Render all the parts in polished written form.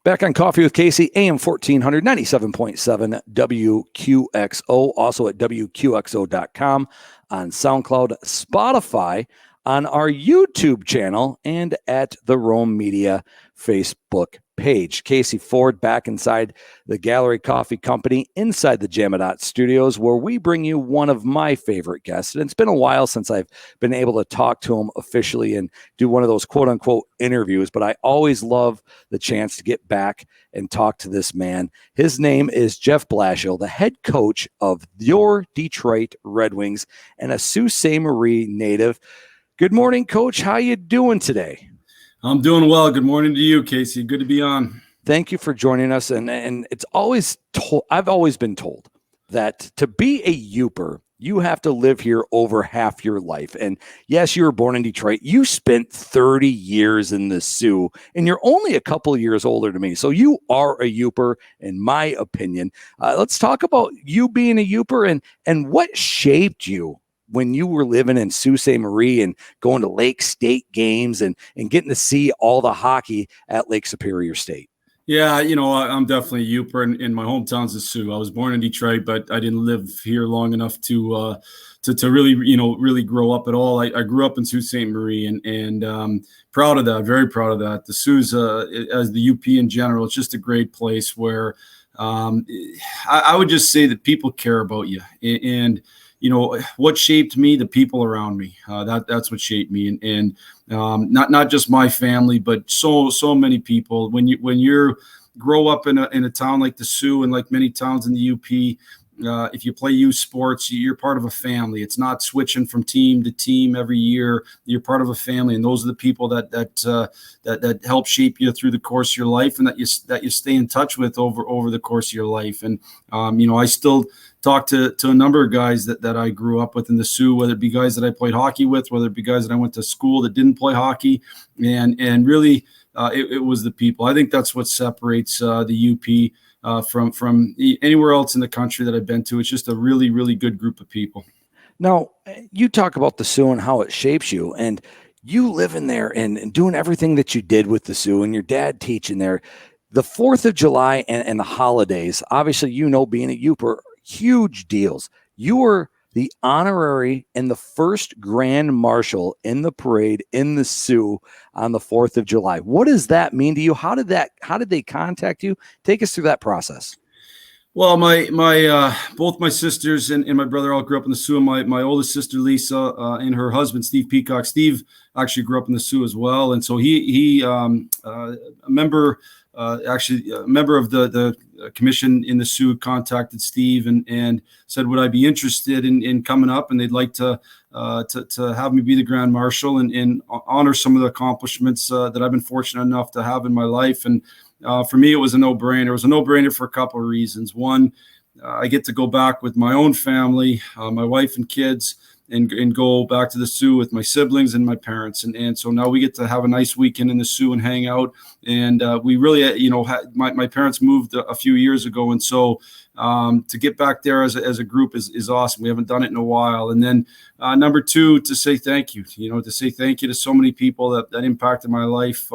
Back on Coffee with Casey, AM 1400, 97.7 WQXO, also at WQXO.com, on SoundCloud, Spotify, on our YouTube channel, and at the Rome Media Facebook page. Casey Ford back inside the Gallery Coffee Company, inside the Jamadot Studios, where we bring you one of my favorite guests. And it's been a while since I've been able to talk to him officially and do one of those quote-unquote interviews, but I always love the chance to get back and talk to this man. His name is Jeff Blashill, the head coach of your Detroit Red Wings and a Sault Ste. Marie native. Good morning, Coach. How you doing today? I'm doing well. Good morning to you, Casey. Good to be on. Thank you for joining us. And it's always I've always been told that to be a Youper, you have to live here over half your life. And yes, you were born in Detroit. You spent 30 years in the Sioux, and you're only a couple of years older than me. So you are a Youper, in my opinion. Let's talk about you being a Youper and what shaped you when you were living in Sault Ste. Marie and going to Lake State games and getting to see all the hockey at Lake Superior State. Yeah, I'm definitely a Youper, and my hometown's the Sioux. I was born in Detroit, but I didn't live here long enough to really, really grow up at all. I grew up in Sault Ste. Marie, and proud of that, very proud of that. The Sioux, as the UP in general, it's just a great place where I would just say that people care about you, and what shaped me, the people around me. That's what shaped me, and not just my family, but so many people. When you grow up in a town like the Sioux and like many towns in the UP, if you play youth sports, you're part of a family. It's not switching from team to team every year. You're part of a family, and those are the people that help shape you through the course of your life, and that you stay in touch with over the course of your life. And I still talk to a number of guys that I grew up with in the Sioux, whether it be guys that I played hockey with, whether it be guys that I went to school that didn't play hockey, and really it was the people. I think that's what separates the UP from anywhere else in the country that I've been to. It's just a really, really good group of people. Now, you talk about the Sioux and how it shapes you, and you living there and doing everything that you did with the Sioux, and your dad teaching there. The 4th of July and the holidays, obviously, being a Youper, huge deals. You were the honorary and the first Grand Marshal in the parade in the Sioux on the 4th of July. What does that mean to you? How did they contact you? Take us through that process. Well, my both my sisters and my brother all grew up in the Sioux. My oldest sister Lisa and her husband Steve Peacock. Steve actually grew up in the Sioux as well, and so he a member of the commission in the Sioux contacted Steve and said, would I be interested in coming up, and they'd like to have me be the Grand Marshal and honor some of the accomplishments that I've been fortunate enough to have in my life. And for me, it was a no-brainer. It was a no-brainer for a couple of reasons. One, I get to go back with my own family, my wife and kids, and go back to the Sioux with my siblings and my parents. And so now we get to have a nice weekend in the Sioux and hang out. And we really, my parents moved a few years ago. And so to get back there as a group is awesome. We haven't done it in a while. And then number two, to say thank you, to say thank you to so many people that impacted my life,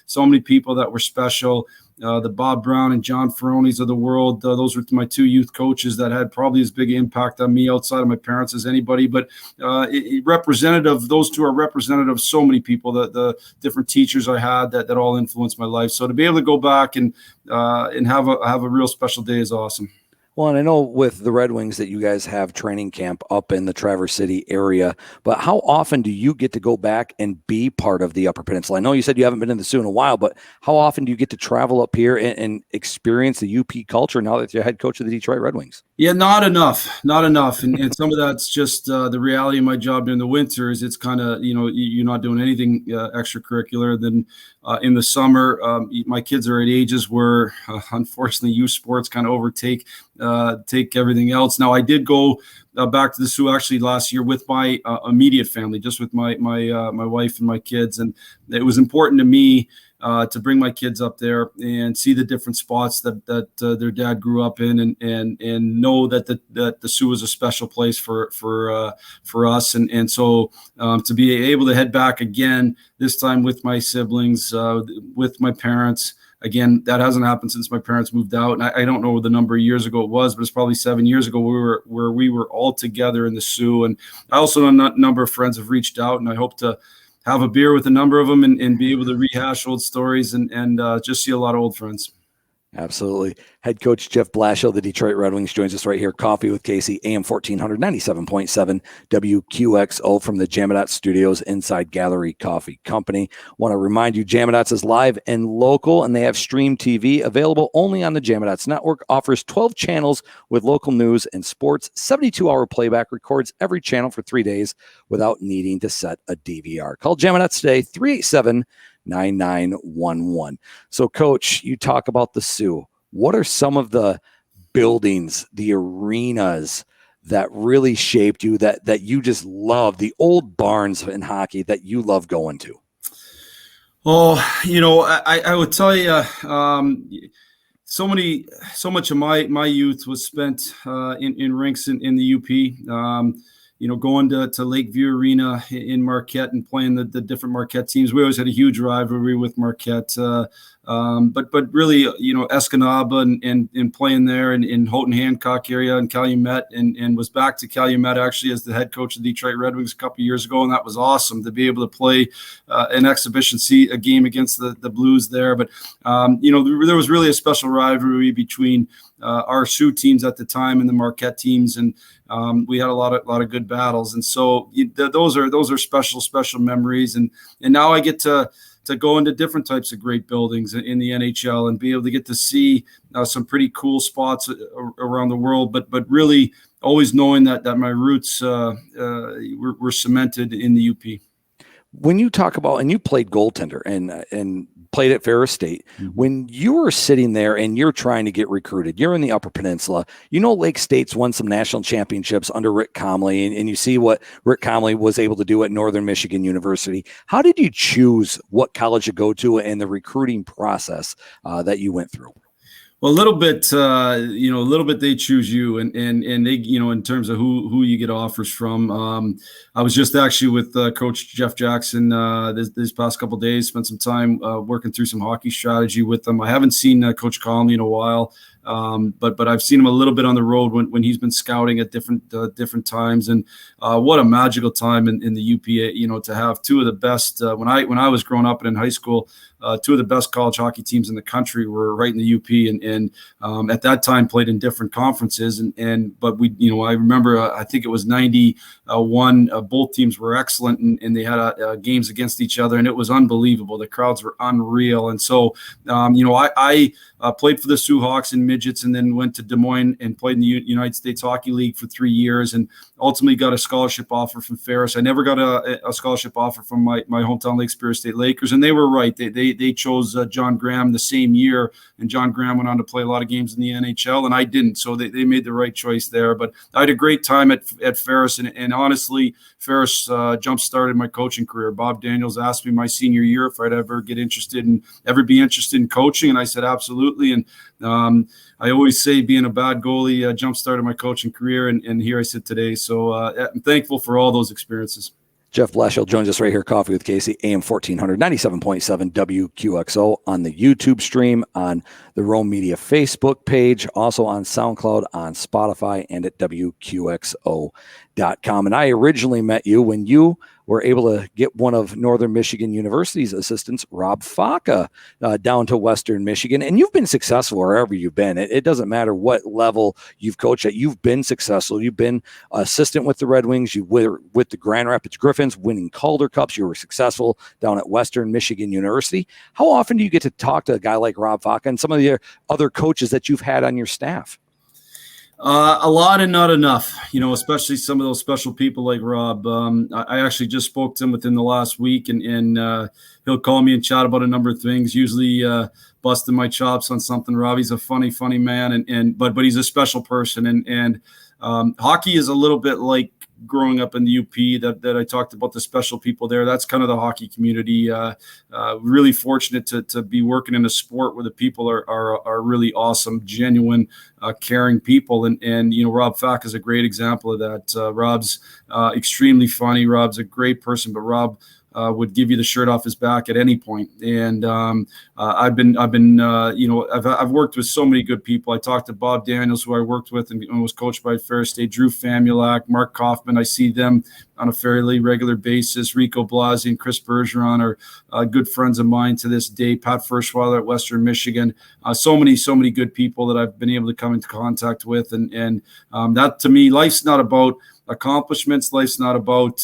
so many people that were special. The Bob Brown and John Ferronis of the world. Those were my two youth coaches that had probably as big an impact on me outside of my parents as anybody. But those two are representative of so many people, the different teachers I had that all influenced my life. So to be able to go back and have a real special day is awesome. Well, and I know with the Red Wings that you guys have training camp up in the Traverse City area, but how often do you get to go back and be part of the Upper Peninsula? I know you said you haven't been in the Sioux in a while, but how often do you get to travel up here and experience the UP culture now that you're head coach of the Detroit Red Wings? Yeah, not enough. And some of that's just the reality of my job during the winter is it's kind of, you're not doing anything extracurricular. Then in the summer, my kids are at ages where unfortunately youth sports kind of overtake everything else. Now I did go back to the Sioux actually last year with my immediate family, just with my wife and my kids. And it was important to me to bring my kids up there and see the different spots that their dad grew up in, and know that the Sioux is a special place for us. And so to be able to head back again, this time with my siblings, with my parents, again, that hasn't happened since my parents moved out. And I don't know the number of years ago it was, but it's probably 7 years ago where we were all together in the Sioux. And I also know a number of friends have reached out, and I hope to have a beer with a number of them and be able to rehash old stories and just see a lot of old friends. Absolutely. Head coach Jeff Blashill, the Detroit Red Wings, joins us right here. Coffee with Casey, AM 1400, 97.7 WQXO from the Jamadot Studios inside Gallery Coffee Company. Want to remind you, Jamadots is live and local, and they have stream TV available only on the Jamadots Network. Offers 12 channels with local news and sports. 72-hour playback, records every channel for 3 days without needing to set a DVR. Call Jamadots today, 387-9911. So, Coach, you talk about the Sioux. What are some of the buildings, the arenas that really shaped you, that you just love, the old barns in hockey that you love going to? Oh, I would tell you, so much of my youth was spent in rinks in the UP. Going to Lakeview Arena in Marquette and playing the different Marquette teams. We always had a huge rivalry with Marquette. But really, Escanaba and playing there in Houghton Hancock area and Calumet and was back to Calumet actually as the head coach of the Detroit Red Wings a couple of years ago. And that was awesome to be able to play an exhibition a game against the Blues there. But, there was really a special rivalry between our Sioux teams at the time and the Marquette teams. And we had a lot of good battles. And so those are special memories. And now I get to go into different types of great buildings in the NHL and be able to get to see some pretty cool spots around the world, but really always knowing that my roots were cemented in the UP. When you talk about, and you played goaltender and played at Ferris State, when you were sitting there and you're trying to get recruited, you're in the Upper Peninsula, Lake State's won some national championships under Rick Comley, and you see what Rick Comley was able to do at Northern Michigan University. How did you choose what college to go to and the recruiting process that you went through? Well, a little bit they choose you and they, in terms of who you get offers from. I was just actually with Coach Jeff Jackson this past couple of days, spent some time working through some hockey strategy with them. I haven't seen Coach Conley in a while. But I've seen him a little bit on the road when he's been scouting at different times, and what a magical time in the UP, to have two of the best. When I was growing up and in high school, two of the best college hockey teams in the country were right in the UP, and at that time played in different conferences. But we, I remember I think it was 91. Both teams were excellent, and they had games against each other, and it was unbelievable. The crowds were unreal, and so I played for the Sioux Hawks in midgets, and then went to Des Moines and played in the United States Hockey League for 3 years, and ultimately got a scholarship offer from Ferris. I never got a scholarship offer from my hometown Lake Superior State Lakers, and they were right. They chose John Graham the same year, and John Graham went on to play a lot of games in the NHL, and I didn't, so they made the right choice there. But I had a great time at Ferris, and honestly, Ferris jump-started my coaching career. Bob Daniels asked me my senior year if I'd ever be interested in coaching, and I said absolutely. And I always say being a bad goalie jump-started my coaching career, and here I sit today. So I'm thankful for all those experiences. Jeff Blashill joins us right here, Coffee with Casey, AM 1400, 97.7 WQXO on the YouTube stream, on the Rome Media Facebook page, also on SoundCloud, on Spotify, and at WQXO.com. And I originally met you when you were able to get one of Northern Michigan University's assistants, Rob Faka, down to Western Michigan. And you've been successful wherever you've been. It doesn't matter what level you've coached at. You've been successful. You've been assistant with the Red Wings. You were with the Grand Rapids Griffins, winning Calder Cups. You were successful down at Western Michigan University. How often do you get to talk to a guy like Rob Faka and some of the other coaches that you've had on your staff? A lot and not enough, especially some of those special people like Rob. I actually just spoke to him within the last week, and he'll call me and chat about a number of things, usually busting my chops on something. Robbie's a funny man, but he's a special person. And hockey is a little bit like growing up in the UP that I talked about, the special people there. That's kind of the hockey community. Really fortunate to be working in a sport where the people are really awesome, genuine, caring people. And Rob Faka is a great example of that. Rob's extremely funny. Rob's a great person, but Rob would give you the shirt off his back at any point. And I've worked with so many good people. I talked to Bob Daniels, who I worked with and was coached by Ferris State, Drew Famulak, Mark Kaufman. I see them on a fairly regular basis. Rico Blasi and Chris Bergeron are good friends of mine to this day. Pat Ferschweiler at Western Michigan. So many good people that I've been able to come into contact with. And that, to me, life's not about accomplishments. Life's not about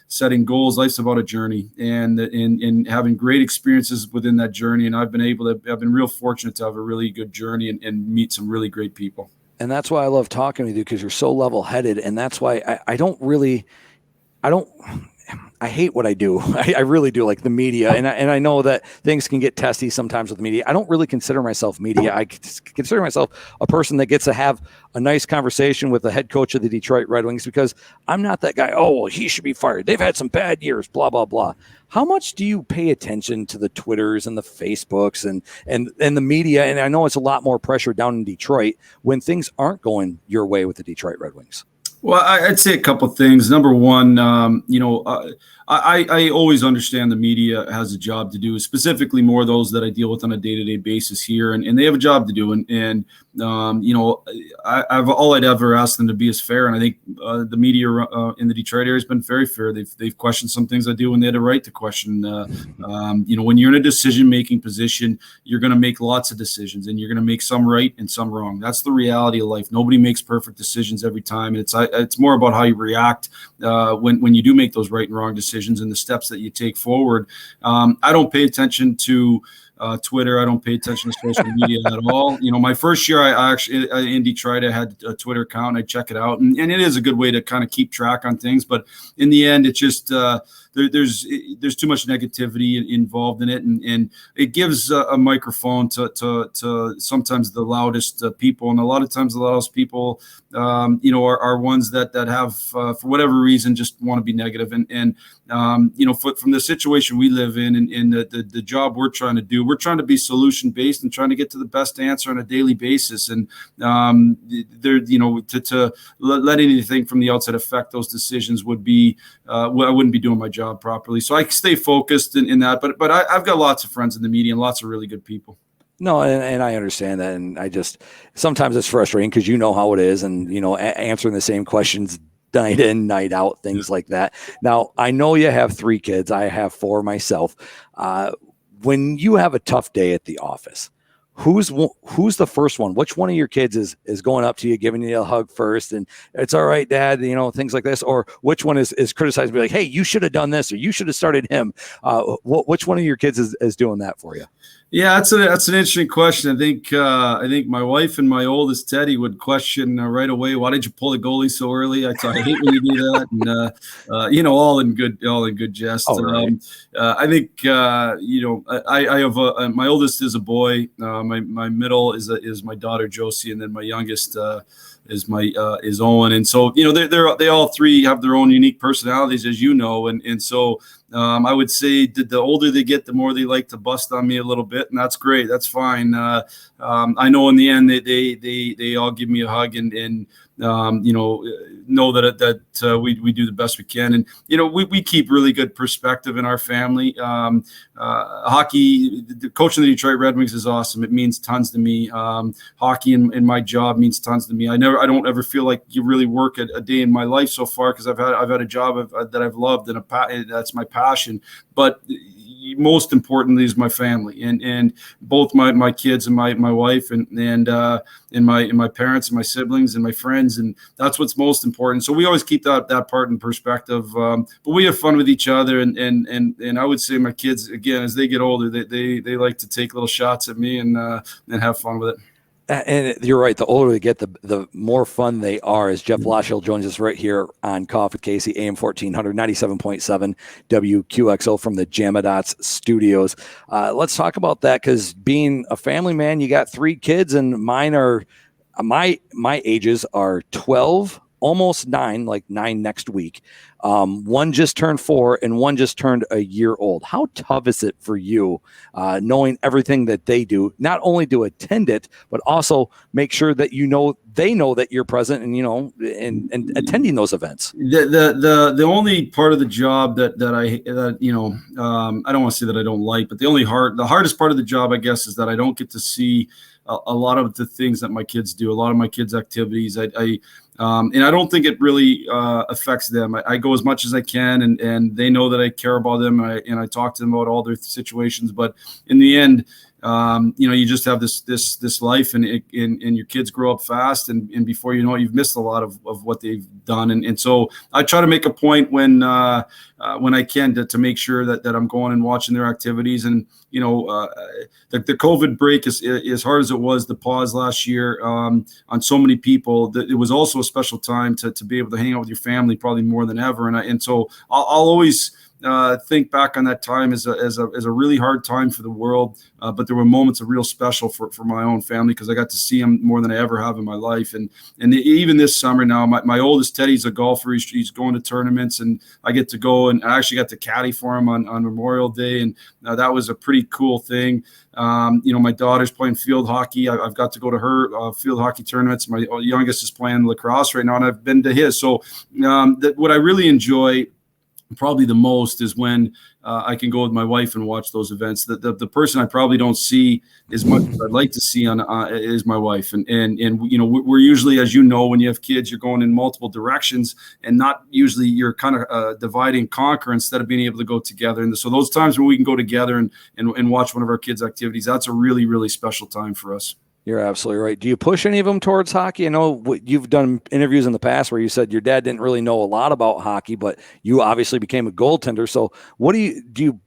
setting goals. Life's about a journey and having great experiences within that journey. And I've been real fortunate to have a really good journey and meet some really great people. And that's why I love talking with you, because you're so level-headed. And that's why I hate what I do. I really do, like the media. And I know that things can get testy sometimes with media. I don't really consider myself media. I consider myself a person that gets to have a nice conversation with the head coach of the Detroit Red Wings, because I'm not that guy. Oh, well, he should be fired. They've had some bad years, blah, blah, blah. How much do you pay attention to the Twitters and the Facebooks and the media? And I know it's a lot more pressure down in Detroit when things aren't going your way with the Detroit Red Wings. Well, I'd say a couple of things. Number one, I always understand the media has a job to do, specifically more those that I deal with on a day-to-day basis here, and they have a job to do. I've all I'd ever ask them to be is fair, and I think the media in the Detroit area has been very fair. They've questioned some things I do, and they had a right to question. When you're in a decision-making position, you're going to make lots of decisions, and you're going to make some right and some wrong. That's the reality of life. Nobody makes perfect decisions every time, and it's more about how you react when you do make those right and wrong decisions and the steps that you take forward. I don't pay attention to Twitter. I don't pay attention to social media at all. My first year, I actually in Detroit, I had a Twitter account, and I check it out, and it is a good way to kind of keep track on things. But in the end, it's just there's too much negativity involved in it, and it gives a microphone to sometimes the loudest people, and a lot of times the loudest people, are ones that have for whatever reason just want to be negative. From the situation we live in and the job we're trying to do, we're trying to be solution based and trying to get to the best answer on a daily basis. And to let anything from the outside affect those decisions would be I wouldn't be doing my job properly. So I stay focused in that. But I've got lots of friends in the media and lots of really good people. No, and I understand that. And I just, sometimes it's frustrating because you know how it is, and, answering the same questions night in, night out, things like that. Now, I know you have 3 kids. I have 4 myself. When you have a tough day at the office, who's the first one? Which one of your kids is going up to you, giving you a hug first, and it's all right, Dad, things like this? Or which one is criticizing, be like, hey, you should have done this, or you should have started him? Which one of your kids is doing that for you? Yeah, that's an interesting question. I think my wife and my oldest Teddy would question right away, why did you pull the goalie so early? I hate when you do that, and all in good jest. Right. I think I have my oldest is a boy. My middle is my daughter Josie, and then my youngest is Owen. And so they all 3 have their own unique personalities, as you know, and so. I would say that the older they get, the more they like to bust on me a little bit, and that's great. That's fine. I know in the end they all give me a hug and know that we do the best we can, and we keep really good perspective in our family. Hockey, the coaching the Detroit Red Wings is awesome. It means tons to me. Hockey and my job means tons to me. I don't ever feel like you really work a day in my life so far, because I've had a job that I've loved, and that's my passion. But most importantly is my family, and both my kids and my wife and my parents and my siblings and my friends, and that's what's most important. So we always keep that part in perspective. But we have fun with each other, and I would say my kids, again, as they get older, they like to take little shots at me and have fun with it. And you're right. The older they get, the more fun they are. As Jeff Blashill joins us right here on Coffee with Casey, AM 1400, 97.7 WQXO from the Jamadots studios. Let's talk about that, because being a family man, you got 3 kids, and mine are my ages are 12, almost 9, like 9 next week. One just turned 4 and one just turned a year old. How tough is it for you knowing everything that they do, not only to attend it, but also make sure that they know that you're present and, and attending those events? The only part of the job that I don't want to say that I don't like, but the hardest part of the job, I guess, is that I don't get to see a lot of the things that my kids do, a lot of my kids' activities. And I don't think it really affects them. I go as much as I can, and they know that I care about them, and I talk to them about all their situations. But in the end, you just have this life, and your kids grow up fast, and before you know it, you've missed a lot of what they've done. And so I try to make a point when I can to make sure that I'm going and watching their activities. And the COVID break is as hard as it was, the pause last year on so many people, that it was also a special time to be able to hang out with your family, probably more than ever. And so I'll always think back on that time as a really hard time for the world, but there were moments of real special for my own family, because I got to see them more than I ever have in my life. And even this summer now, my oldest Teddy's a golfer. He's going to tournaments, and I get to go, and I actually got to caddy for him on Memorial Day, and that was a pretty cool thing. My daughter's playing field hockey. I've got to go to her field hockey tournaments. My youngest is playing lacrosse right now, and I've been to his. So what I really enjoy probably the most is when I can go with my wife and watch those events. The person I probably don't see as much as I'd like to see is my wife. And we're usually, as you know, when you have kids, you're going in multiple directions, and not usually you're kind of divide and conquer instead of being able to go together. And so those times when we can go together and watch one of our kids' activities, that's a really, really special time for us. You're absolutely right. Do you push any of them towards hockey? I know you've done interviews in the past where you said your dad didn't really know a lot about hockey, but you obviously became a goaltender. So do you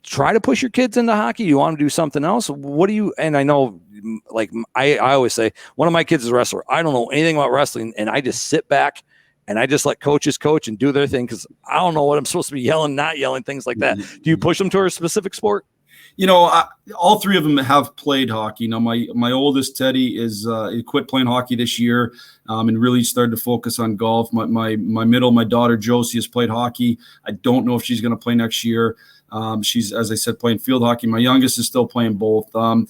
try to push your kids into hockey? You want them to do something else? And I know, like I always say, one of my kids is a wrestler. I don't know anything about wrestling, and I just sit back and I just let coaches coach and do their thing, because I don't know what I'm supposed to be yelling, not yelling, things like that. Do you push them towards a specific sport? All three of them have played hockey. Now, my oldest Teddy he quit playing hockey this year, and really started to focus on golf. My middle, my daughter Josie, has played hockey. I don't know if she's going to play next year. She's, as I said, playing field hockey. My youngest is still playing both. I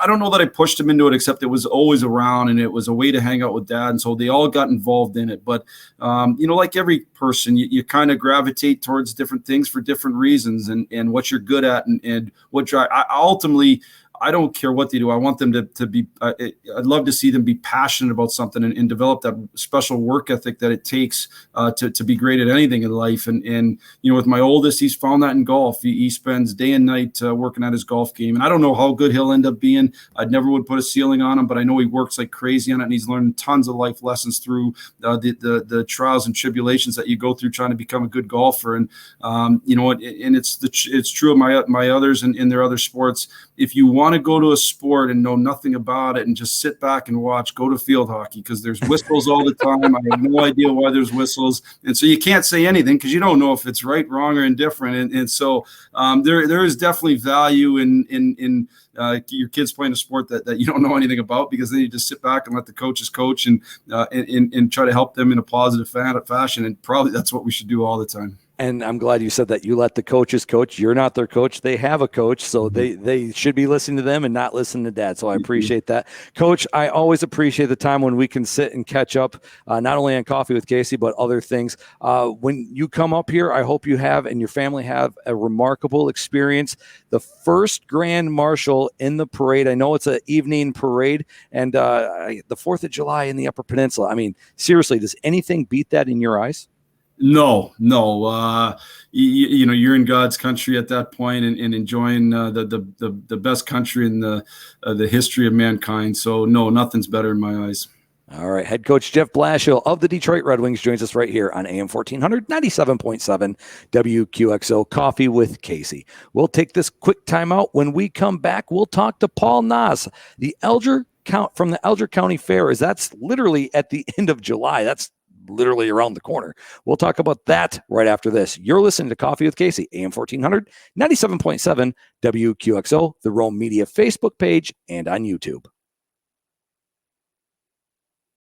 don't know that I pushed him into it, except it was always around, and it was a way to hang out with dad. And so they all got involved in it. But, like every person, you kind of gravitate towards different things for different reasons, and what you're good at, and what ultimately, I don't care what they do. I want them to be, I'd love to see them be passionate about something and develop that special work ethic that it takes to be great at anything in life. And with my oldest, he's found that in golf. He spends day and night working at his golf game. And I don't know how good he'll end up being. I never would put a ceiling on him, but I know he works like crazy on it, and he's learned tons of life lessons through the trials and tribulations that you go through trying to become a good golfer. And and it's true of my others and in their other sports. If you want to go to a sport and know nothing about it and just sit back and watch, go to field hockey, because there's whistles all the time. I have no idea why there's whistles. And so you can't say anything because you don't know if it's right, wrong, or indifferent. And so there is definitely value in your kids playing a sport that you don't know anything about, because then you just sit back and let the coaches coach and try to help them in a positive fashion. And probably that's what we should do all the time. And I'm glad you said that. You let the coaches coach. You're not their coach. They have a coach, so they should be listening to them and not listening to dad. So I appreciate that. Coach, I always appreciate the time when we can sit and catch up, not only on Coffee with Casey, but other things. When you come up here, I hope you have and your family have a remarkable experience. The first Grand Marshal in the parade. I know it's an evening parade, and the 4th of July in the Upper Peninsula. I mean, seriously, does anything beat that in your eyes? No. You're in God's country at that point, and enjoying the best country in the history of mankind. So no, nothing's better in my eyes. All right. Head coach Jeff Blashill of the Detroit Red Wings joins us right here on AM 1400, 97.7 WQXO Coffee with Casey. We'll take this quick timeout. When we come back, we'll talk to Paul Nas, from the Elger County Fair, as that's literally at the end of July. That's literally around the corner. We'll talk about that right after this. You're listening to Coffee with Casey, AM 1400, 97.7 WQXO, the Rome Media Facebook page, and on YouTube.